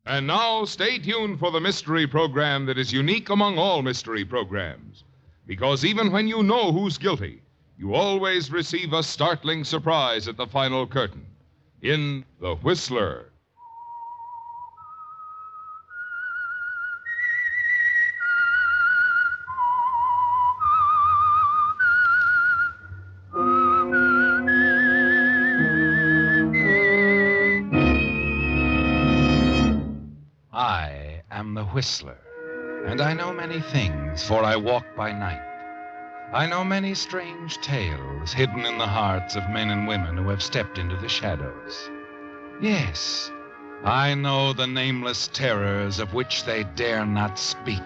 And now, stay tuned for the mystery program that is unique among all mystery programs. Because even when you know who's guilty, you always receive a startling surprise at the final curtain. In The Whistler. I am the Whistler, and I know many things, for I walk by night. I know many strange tales hidden in the hearts of men and women who have stepped into the shadows. Yes, I know the nameless terrors of which they dare not speak.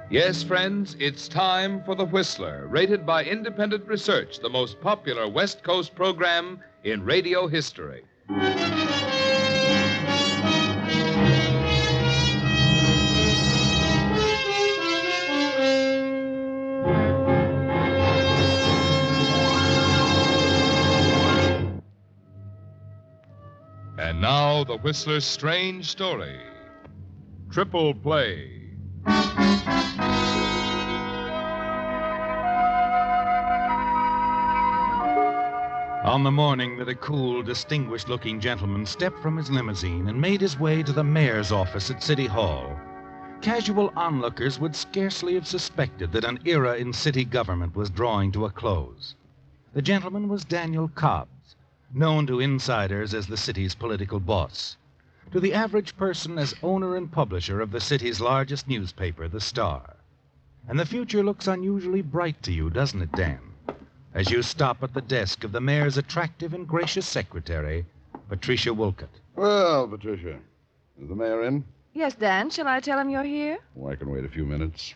Yes, friends, it's time for The Whistler, rated by independent research the most popular West Coast program in radio history. And now, The Whistler's strange story. Triple Play. On the morning that a cool, distinguished-looking gentleman stepped from his limousine and made his way to the mayor's office at City Hall, casual onlookers would scarcely have suspected that an era in city government was drawing to a close. The gentleman was Daniel Cobbs, known to insiders as the city's political boss, to the average person as owner and publisher of the city's largest newspaper, The Star. And the future looks unusually bright to you, doesn't it, Dan? As you stop at the desk of the mayor's attractive and gracious secretary, Patricia Wolcott. Well, Patricia, is the mayor in? Yes, Dan. Shall I tell him you're here? Oh, I can wait a few minutes.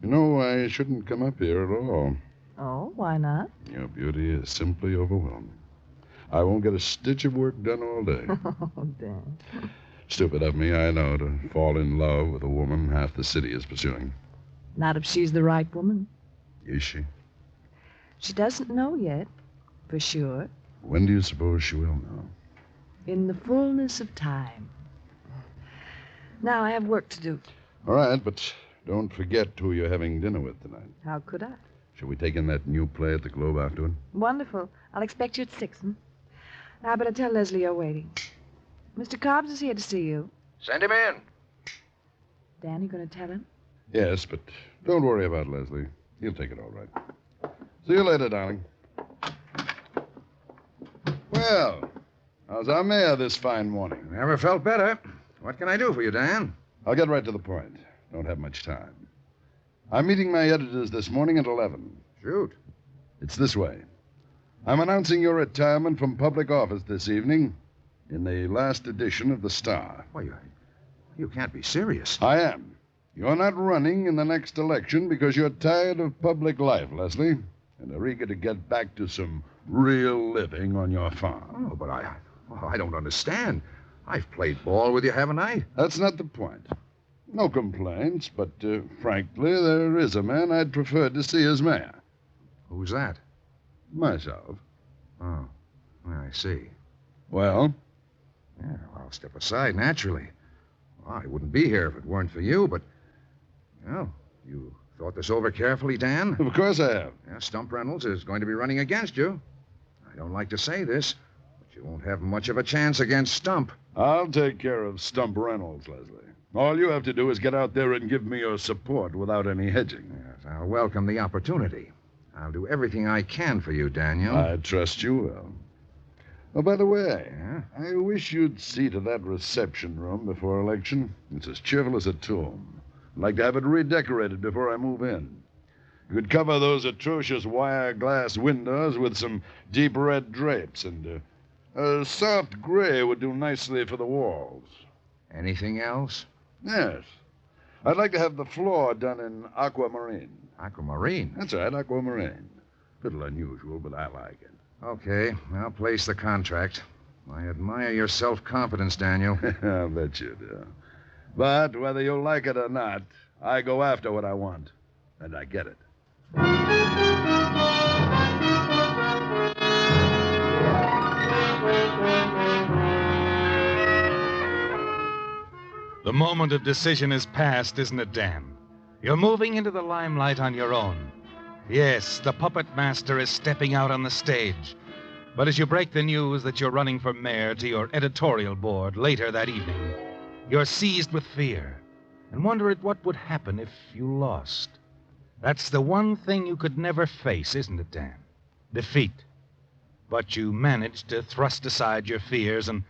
You know, I shouldn't come up here at all. Oh, why not? Your beauty is simply overwhelming. I won't get a stitch of work done all day. Oh, Dan. Stupid of me, I know, to fall in love with a woman half the city is pursuing. Not if she's the right woman. Is she? She doesn't know yet, for sure. When do you suppose she will know? In the fullness of time. Now I have work to do. All right, but don't forget who you're having dinner with tonight. How could I? Shall we take in that new play at the Globe afterward? Wonderful. I'll expect you at 6. Now I better tell Leslie you're waiting. Mr. Cobbs is here to see you. Send him in. Dan, you going to tell him? Yes, but don't worry about Leslie. He'll take it all right. See you later, darling. Well, how's our mayor this fine morning? Never felt better. What can I do for you, Dan? I'll get right to the point. Don't have much time. I'm meeting my editors this morning at 11. Shoot. It's this way. I'm announcing your retirement from public office this evening in the last edition of The Star. Why, you can't be serious. I am. You're not running in the next election because you're tired of public life, Leslie, and are eager to get back to some real living on your farm. Oh, but I don't understand. I've played ball with you, haven't I? That's not the point. No complaints, but frankly, there is a man I'd prefer to see as mayor. Who's that? Myself. Oh, I see. Well? Yeah, well, I'll step aside, naturally. Well, I wouldn't be here if it weren't for you, but, well, you thought this over carefully, Dan? Of course I have. Yeah, Stump Reynolds is going to be running against you. I don't like to say this, but you won't have much of a chance against Stump. I'll take care of Stump Reynolds, Leslie. All you have to do is get out there and give me your support without any hedging. Yes, I'll welcome the opportunity. I'll do everything I can for you, Daniel. I trust you will. Oh, by the way, Yeah? I wish you'd see to that reception room before election. It's as cheerful as a tomb. I'd like to have it redecorated before I move in. You could cover those atrocious wire glass windows with some deep red drapes, and a soft gray would do nicely for the walls. Anything else? Yes. I'd like to have the floor done in aquamarine. Aquamarine? That's right, aquamarine. A little unusual, but I like it. Okay, I'll place the contract. I admire your self-confidence, Daniel. I'll bet you do. But whether you like it or not, I go after what I want, and I get it. moment of decision is past, isn't it, Dan? You're moving into the limelight on your own. Yes, the puppet master is stepping out on the stage. But as you break the news that you're running for mayor to your editorial board later that evening, you're seized with fear and wonder at what would happen if you lost. That's the one thing you could never face, isn't it, Dan? Defeat. But you managed to thrust aside your fears and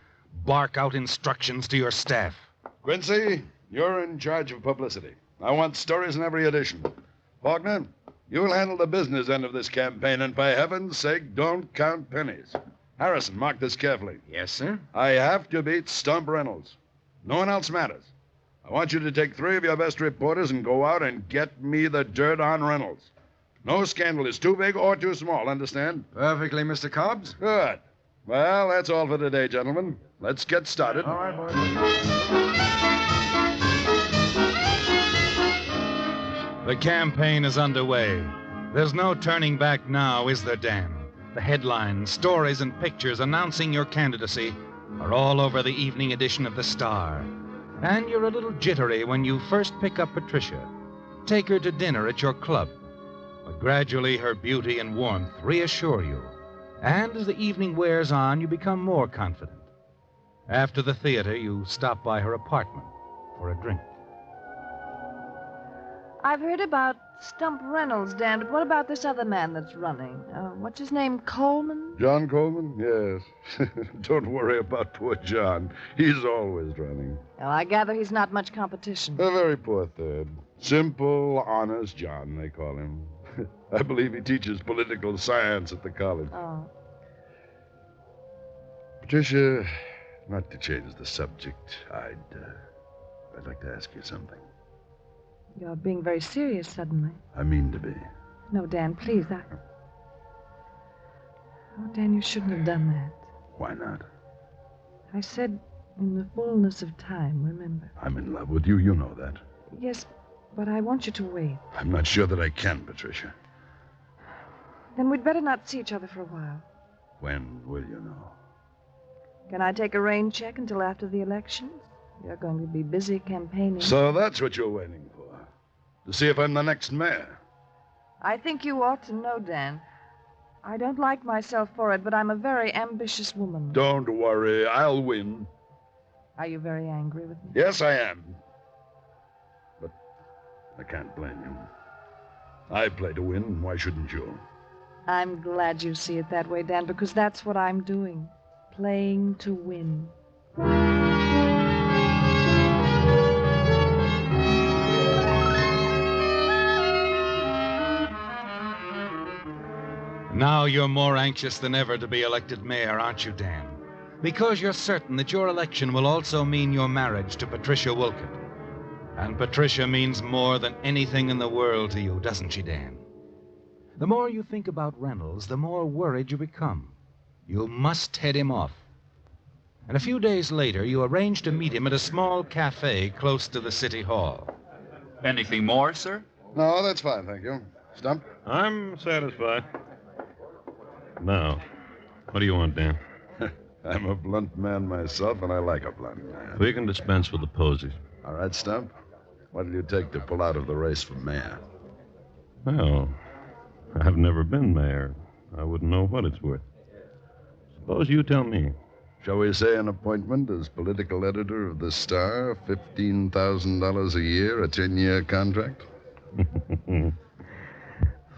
bark out instructions to your staff. Quincy, you're in charge of publicity. I want stories in every edition. Faulkner, you'll handle the business end of this campaign, and for heaven's sake, don't count pennies. Harrison, mark this carefully. Yes, sir. I have to beat Stump Reynolds. No one else matters. I want you to take 3 of your best reporters and go out and get me the dirt on Reynolds. No scandal is too big or too small, understand? Perfectly, Mr. Cobbs. Good. Well, that's all for today, gentlemen. Let's get started. All right, boys. The campaign is underway. There's no turning back now, is there, Dan? The headlines, stories, and pictures announcing your candidacy are all over the evening edition of The Star. And you're a little jittery when you first pick up Patricia. Take her to dinner at your club. But gradually her beauty and warmth reassure you. And as the evening wears on, you become more confident. After the theater, you stop by her apartment for a drink. I've heard about Stump Reynolds, Dan, but what about this other man that's running? What's his name, Coleman? John Coleman? Yes. Don't worry about poor John. He's always running. Well, I gather he's not much competition. A very poor third. Simple, honest John, they call him. I believe he teaches political science at the college. Oh. Patricia, not to change the subject, I'd like to ask you something. You're being very serious suddenly. I mean to be. No, Dan, please. Oh, Dan, you shouldn't have done that. Why not? I said in the fullness of time, remember? I'm in love with you. You know that. Yes, but I want you to wait. I'm not sure that I can, Patricia. Then we'd better not see each other for a while. When will you know? Can I take a rain check until after the elections? You're going to be busy campaigning. So that's what you're waiting for. To see if I'm the next mayor. I think you ought to know, Dan. I don't like myself for it, but I'm a very ambitious woman. Don't worry. I'll win. Are you very angry with me? Yes, I am. But I can't blame you. I play to win. Why shouldn't you? I'm glad you see it that way, Dan, because that's what I'm doing. Playing to win. Now you're more anxious than ever to be elected mayor, aren't you, Dan? Because you're certain that your election will also mean your marriage to Patricia Wolcott. And Patricia means more than anything in the world to you, doesn't she, Dan? The more you think about Reynolds, the more worried you become. You must head him off. And a few days later, you arrange to meet him at a small cafe close to the city hall. Anything more, sir? No, that's fine, thank you. Stump? I'm satisfied. Now, what do you want, Dan? I'm a blunt man myself, and I like a blunt man. We can dispense with the posies. All right, Stump. What'll you take to pull out of the race for mayor? Well, I've never been mayor. I wouldn't know what it's worth. Suppose you tell me. Shall we say an appointment as political editor of the Star, $15,000 a year, a 10-year contract?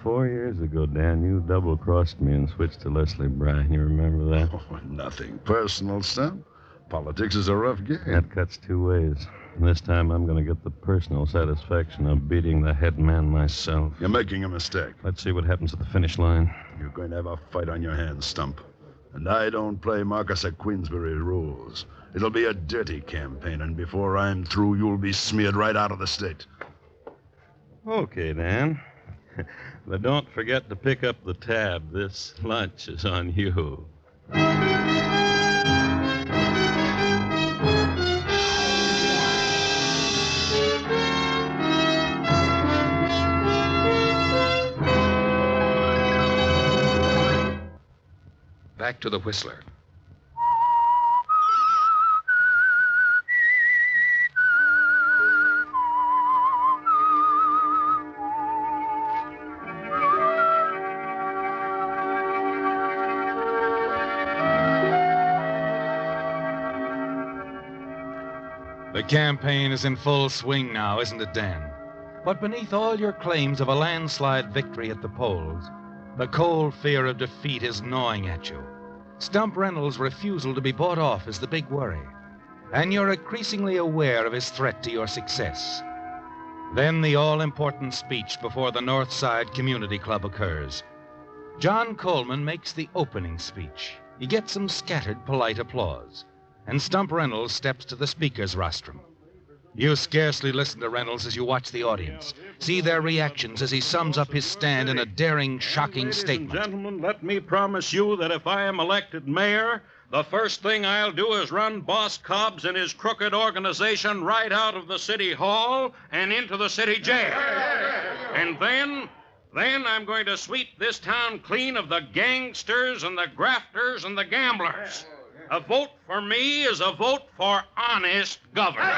4 years ago, Dan, you double-crossed me and switched to Leslie Bryan. You remember that? Oh, nothing personal, Stump. Politics is a rough game. That cuts two ways. This time I'm going to get the personal satisfaction of beating the head man myself. You're making a mistake. Let's see what happens at the finish line. You're going to have a fight on your hands, Stump. And I don't play Marcus of Queensbury rules. It'll be a dirty campaign, and before I'm through, you'll be smeared right out of the state. Okay, Dan. But don't forget to pick up the tab. This lunch is on you. Back to the Whistler. The campaign is in full swing now, isn't it, Dan? But beneath all your claims of a landslide victory at the polls, the cold fear of defeat is gnawing at you. Stump Reynolds' refusal to be bought off is the big worry, and you're increasingly aware of his threat to your success. Then the all-important speech before the Northside Community Club occurs. John Coleman makes the opening speech. He gets some scattered, polite applause, and Stump Reynolds steps to the speaker's rostrum. You scarcely listen to Reynolds as you watch the audience. See their reactions as he sums up his stand in a daring, shocking statement. Ladies and gentlemen, let me promise you that if I am elected mayor, the first thing I'll do is run Boss Cobbs and his crooked organization right out of the city hall and into the city jail. And then I'm going to sweep this town clean of the gangsters and the grafters and the gamblers. A vote for me is a vote for honest government.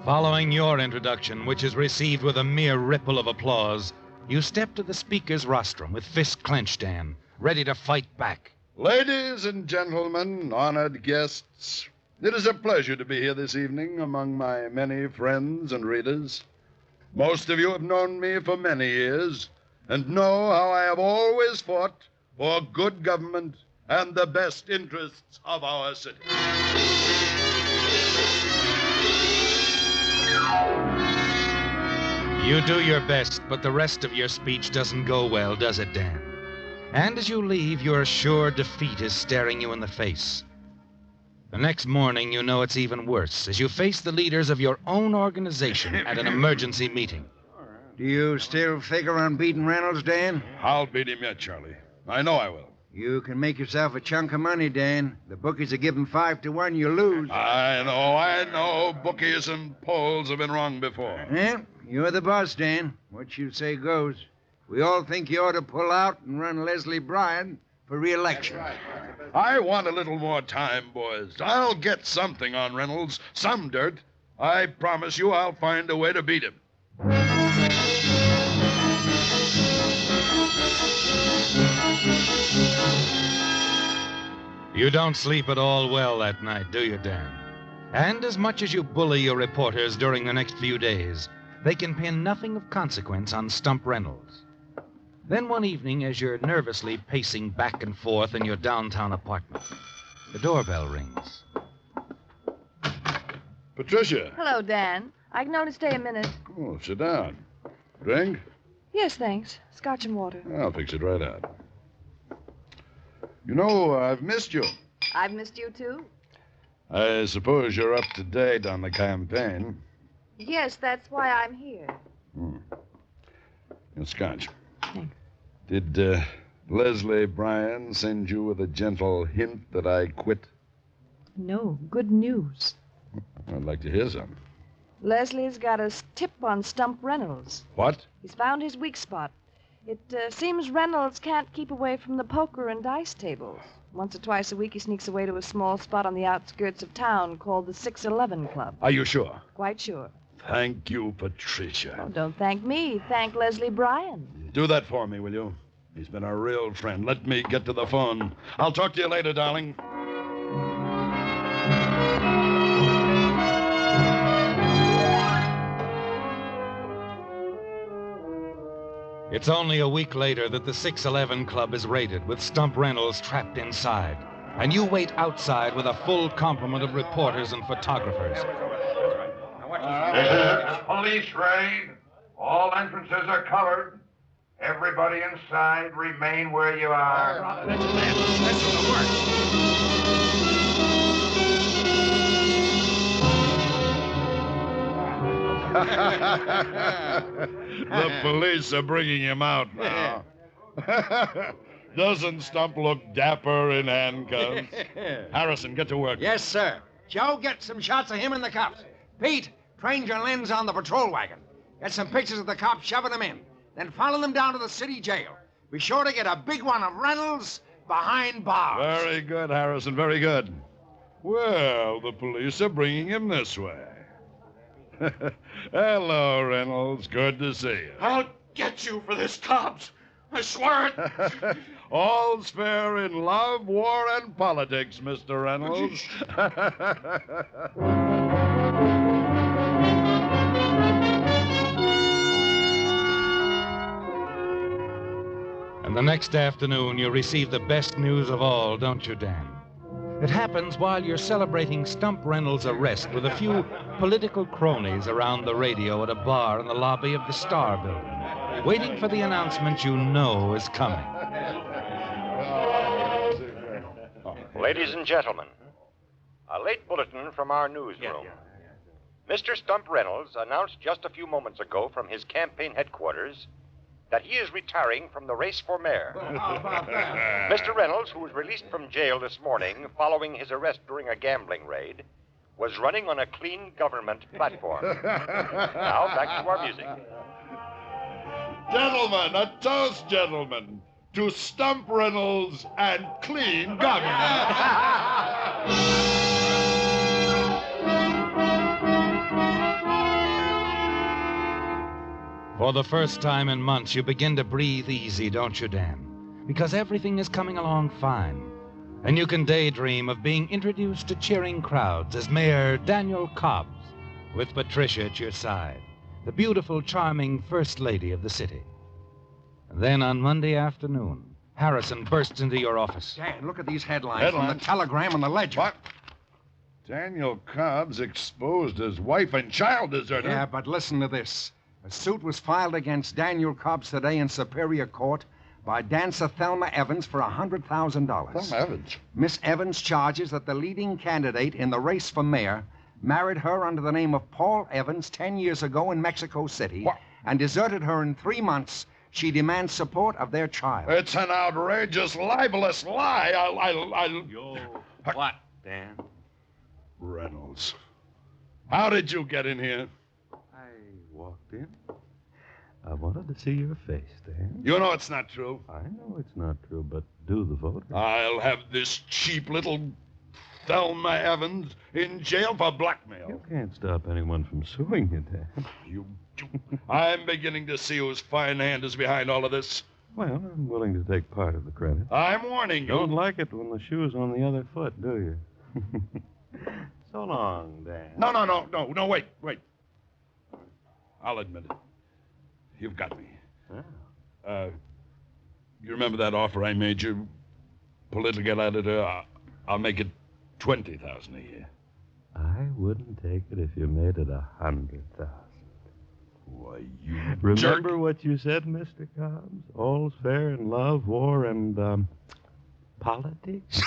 Following your introduction, which is received with a mere ripple of applause, you step to the speaker's rostrum with fists clenched, Dan, ready to fight back. Ladies and gentlemen, honored guests, it is a pleasure to be here this evening among my many friends and readers. Most of you have known me for many years and know how I have always fought for good government and the best interests of our city. You do your best, but the rest of your speech doesn't go well, does it, Dan? And as you leave, your sure defeat is staring you in the face. The next morning, you know it's even worse as you face the leaders of your own organization at an emergency meeting. Do you still figure on beating Reynolds, Dan? I'll beat him yet, Charlie. I know I will. You can make yourself a chunk of money, Dan. The bookies are giving 5 to 1. You lose. I know. Bookies and polls have been wrong before. Yeah, you're the boss, Dan. What you say goes. We all think you ought to pull out and run Leslie Bryan for re-election. I want a little more time, boys. I'll get something on Reynolds, some dirt. I promise you I'll find a way to beat him. You don't sleep at all well that night, do you, Dan? And as much as you bully your reporters during the next few days, they can pin nothing of consequence on Stump Reynolds. Then one evening, as you're nervously pacing back and forth in your downtown apartment, the doorbell rings. Patricia. Hello, Dan. I can only stay a minute. Oh, sit down. Drink? Yes, thanks. Scotch and water. I'll fix it right out. You know, I've missed you. I've missed you, too. I suppose you're up to date on the campaign. Yes, that's why I'm here. And Scotch. Thanks. Did Leslie Bryan send you with a gentle hint that I quit? No, good news. I'd like to hear some. Leslie's got a tip on Stump Reynolds. What? He's found his weak spot. It seems Reynolds can't keep away from the poker and dice tables. Once or twice a week, he sneaks away to a small spot on the outskirts of town called the 611 Club. Are you sure? Quite sure. Thank you, Patricia. Oh, don't thank me. Thank Leslie Bryan. Do that for me, will you? He's been a real friend. Let me get to the phone. I'll talk to you later, darling. It's only a week later that the 611 Club is raided, with Stump Reynolds trapped inside. And you wait outside with a full complement of reporters and photographers. This is a police raid. All entrances are covered. Everybody inside, remain where you are. The police are bringing him out now. Doesn't Stump look dapper in handcuffs? Harrison, get to work. Yes, sir. Joe, get some shots of him and the cops. Pete, train your lens on the patrol wagon. Get some pictures of the cops shoving them in. Then follow them down to the city jail. Be sure to get a big one of Reynolds behind bars. Very good, Harrison, very good. Well, the police are bringing him this way. Hello, Reynolds. Good to see you. I'll get you for this, Cobbs. I swear it. All's fair in love, war, and politics, Mr. Reynolds. And the next afternoon, you receive the best news of all, don't you, Dan? It happens while you're celebrating Stump Reynolds' arrest with a few political cronies around the radio at a bar in the lobby of the Star Building, waiting for the announcement you know is coming. Ladies and gentlemen, a late bulletin from our newsroom. Mr. Stump Reynolds announced just a few moments ago from his campaign headquarters that he is retiring from the race for mayor. Mr. Reynolds, who was released from jail this morning following his arrest during a gambling raid, was running on a clean government platform. Now, back to our music. Gentlemen, a toast, gentlemen, to Stump Reynolds and clean government. For the first time in months, you begin to breathe easy, don't you, Dan? Because everything is coming along fine. And you can daydream of being introduced to cheering crowds as Mayor Daniel Cobbs, with Patricia at your side, the beautiful, charming First Lady of the city. And then on Monday afternoon, Harrison bursts into your office. Dan, look at these headlines from the Telegram and the Ledger. What? Daniel Cobbs exposed as wife and child deserter. Yeah, but listen to this. A suit was filed against Daniel Cobbs today in Superior Court by dancer Thelma Evans for $100,000. Thelma Evans? Miss Evans charges that the leading candidate in the race for mayor married her under the name of Paul Evans 10 years ago in Mexico City and deserted her in 3 months. She demands support of their child. It's an outrageous, libelous lie. Yo, what, Dan? Reynolds, how did you get in here? Walked in. I wanted to see your face, Dan. You know it's not true. I know it's not true, but do the voter. I'll have this cheap little Thelma Evans in jail for blackmail. You can't stop anyone from suing you, Dan. I'm beginning to see whose fine hand is behind all of this. Well, I'm willing to take part of the credit. I'm warning you. Don't like it when the shoe's on the other foot, do you? So long, Dan. No, wait. I'll admit it. You've got me. You remember that offer I made you? Political editor, I'll make it $20,000 a year. I wouldn't take it if you made it $100,000. Why, you Remember jerk. what you said, Mr. Cobbs? All's fair in love, war, and, politics?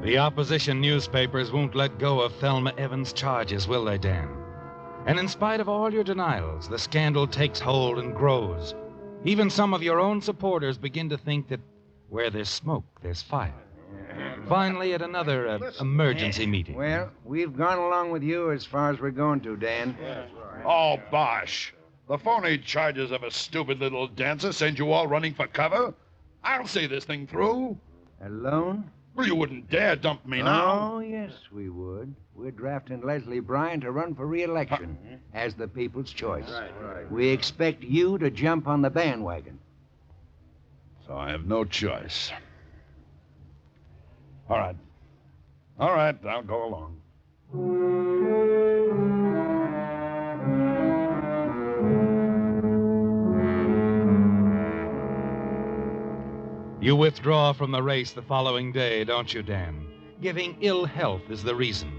The opposition newspapers won't let go of Thelma Evans' charges, will they, Dan? And in spite of all your denials, the scandal takes hold and grows. Even some of your own supporters begin to think that where there's smoke, there's fire. Finally, at another emergency meeting. Well, we've gone along with you as far as we're going to, Dan. Oh, bosh. The phony charges of a stupid little dancer send you all running for cover? I'll see this thing through. Alone? Well, you wouldn't dare dump me now. Oh, yes, we would. We're drafting Leslie Bryan to run for re-election as the people's choice. Right. We expect you to jump on the bandwagon. So I have no choice. All right, I'll go along. You withdraw from the race the following day, don't you, Dan? Giving ill health is the reason,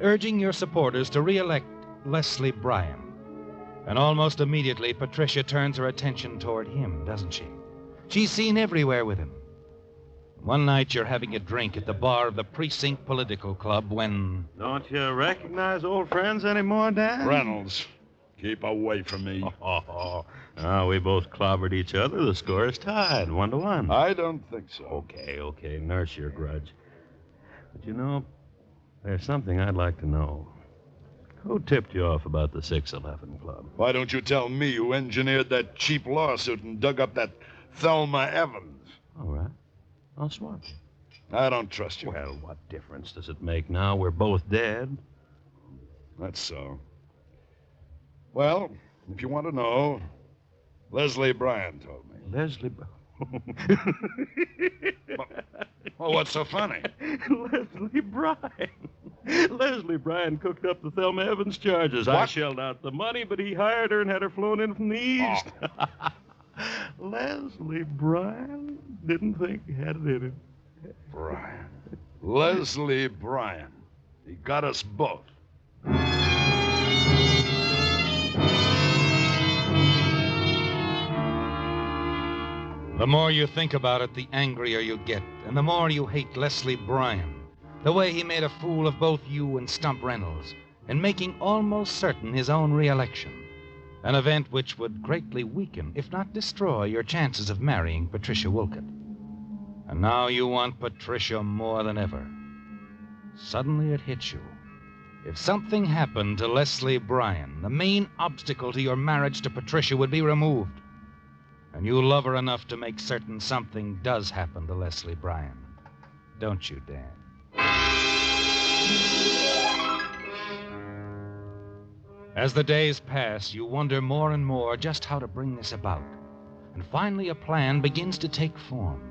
urging your supporters to re-elect Leslie Bryan. And almost immediately, Patricia turns her attention toward him, doesn't she? She's seen everywhere with him. One night you're having a drink at the bar of the Precinct Political Club when... Don't you recognize old friends anymore, Dan? Reynolds, keep away from me. Oh, we both clobbered each other. The score is tied, 1-1. I don't think so. Okay, nurse your grudge. But you know, there's something I'd like to know. Who tipped you off about the 611 Club? Why don't you tell me who engineered that cheap lawsuit and dug up that Thelma Evans? All right. I'll swap you. I don't trust you. Well, what difference does it make now? We're both dead. That's so. Well, if you want to know, Leslie Bryan told me. Leslie... Well, what's so funny? Leslie Bryan. Leslie Bryan cooked up the Thelma Evans charges. I What? shelled out the money, but he hired her and had her flown in from the east. Leslie Bryan didn't think he had it in him. Bryan. Leslie Bryan. He got us both. The more you think about it, the angrier you get, and the more you hate Leslie Bryan. The way he made a fool of both you and Stump Reynolds, and making almost certain his own re-election. An event which would greatly weaken, if not destroy, your chances of marrying Patricia Wolcott. And now you want Patricia more than ever. Suddenly it hits you. If something happened to Leslie Bryan, the main obstacle to your marriage to Patricia would be removed. And you love her enough to make certain something does happen to Leslie Bryan. Don't you, Dan? As the days pass, you wonder more and more just how to bring this about. And finally, a plan begins to take form.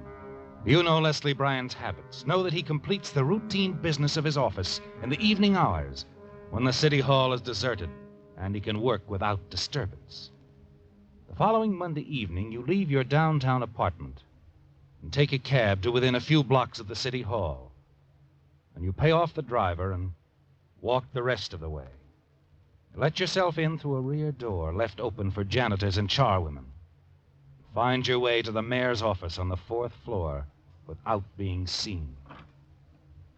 You know Leslie Bryan's habits. Know that he completes the routine business of his office in the evening hours when the city hall is deserted and he can work without disturbance. The following Monday evening, you leave your downtown apartment and take a cab to within a few blocks of the city hall. And you pay off the driver and walk the rest of the way. Let yourself in through a rear door left open for janitors and charwomen. Find your way to the mayor's office on the 4th floor without being seen.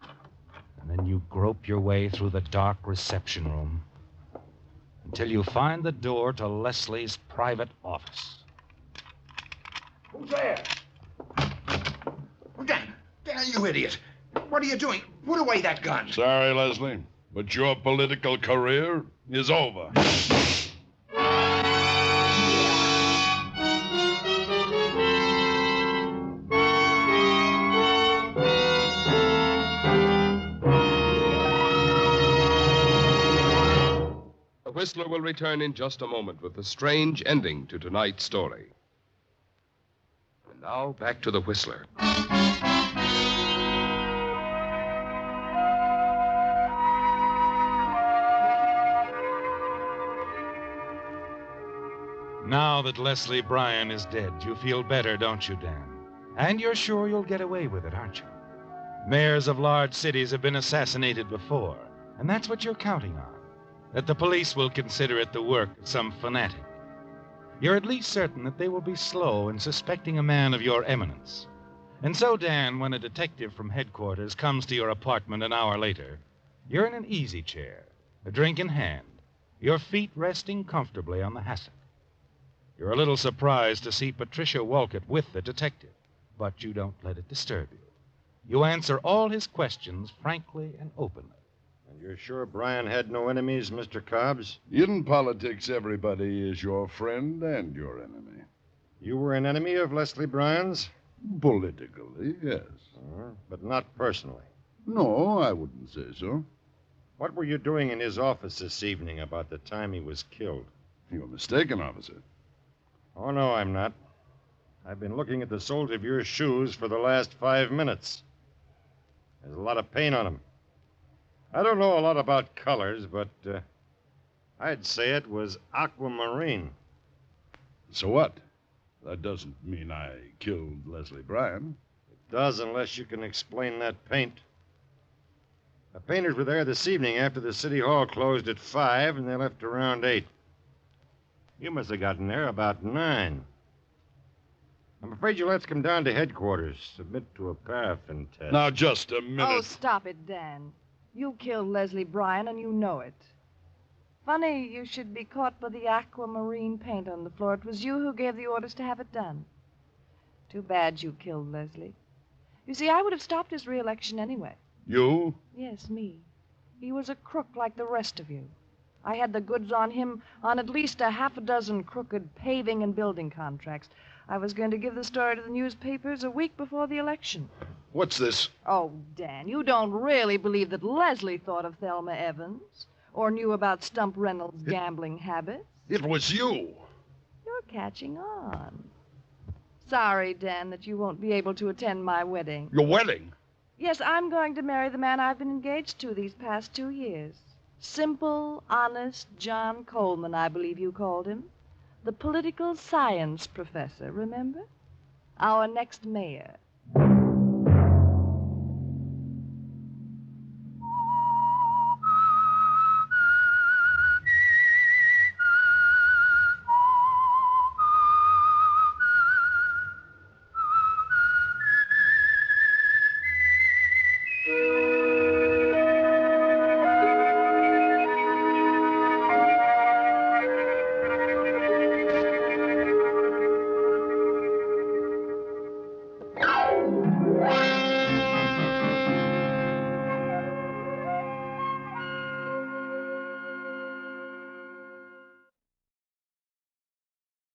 And then you grope your way through the dark reception room until you find the door to Leslie's private office. Who's there? Dan, you idiot. What are you doing? Put away that gun. Sorry, Leslie, but your political career is over. The Whistler will return in just a moment with a strange ending to tonight's story. And now, back to the Whistler. Now that Leslie Bryan is dead, you feel better, don't you, Dan? And you're sure you'll get away with it, aren't you? Mayors of large cities have been assassinated before, and that's what you're counting on. That the police will consider it the work of some fanatic. You're at least certain that they will be slow in suspecting a man of your eminence. And so, Dan, when a detective from headquarters comes to your apartment an hour later, you're in an easy chair, a drink in hand, your feet resting comfortably on the hassock. You're a little surprised to see Patricia Wolcott with the detective, but you don't let it disturb you. You answer all his questions frankly and openly. And you're sure Bryan had no enemies, Mr. Cobbs? In politics, everybody is your friend and your enemy. You were an enemy of Leslie Bryan's? Politically, yes. But not personally. No, I wouldn't say so. What were you doing in his office this evening about the time he was killed? You're mistaken, officer. Oh, no, I'm not. I've been looking at the soles of your shoes for the last 5 minutes. There's a lot of paint on them. I don't know a lot about colors, but I'd say it was aquamarine. So what? That doesn't mean I killed Leslie Bryan. It does unless you can explain that paint. The painters were there this evening after the city hall closed at 5, and they left around 8. You must have gotten there about 9. I'm afraid you'll have to come down to headquarters, submit to a paraffin test. Now, just a minute. Oh, stop it, Dan. You killed Leslie Bryan, and you know it. Funny you should be caught by the aquamarine paint on the floor. It was you who gave the orders to have it done. Too bad you killed Leslie. You see, I would have stopped his re-election anyway. You? Yes, me. He was a crook like the rest of you. I had the goods on him on at least a half a dozen crooked paving and building contracts. I was going to give the story to the newspapers a week before the election. What's this? Oh, Dan, you don't really believe that Leslie thought of Thelma Evans or knew about Stump Reynolds' gambling habits? It was you. You're catching on. Sorry, Dan, that you won't be able to attend my wedding. Your wedding? Yes, I'm going to marry the man I've been engaged to these past 2 years. Simple, honest John Coleman, I believe you called him. The political science professor, remember? Our next mayor.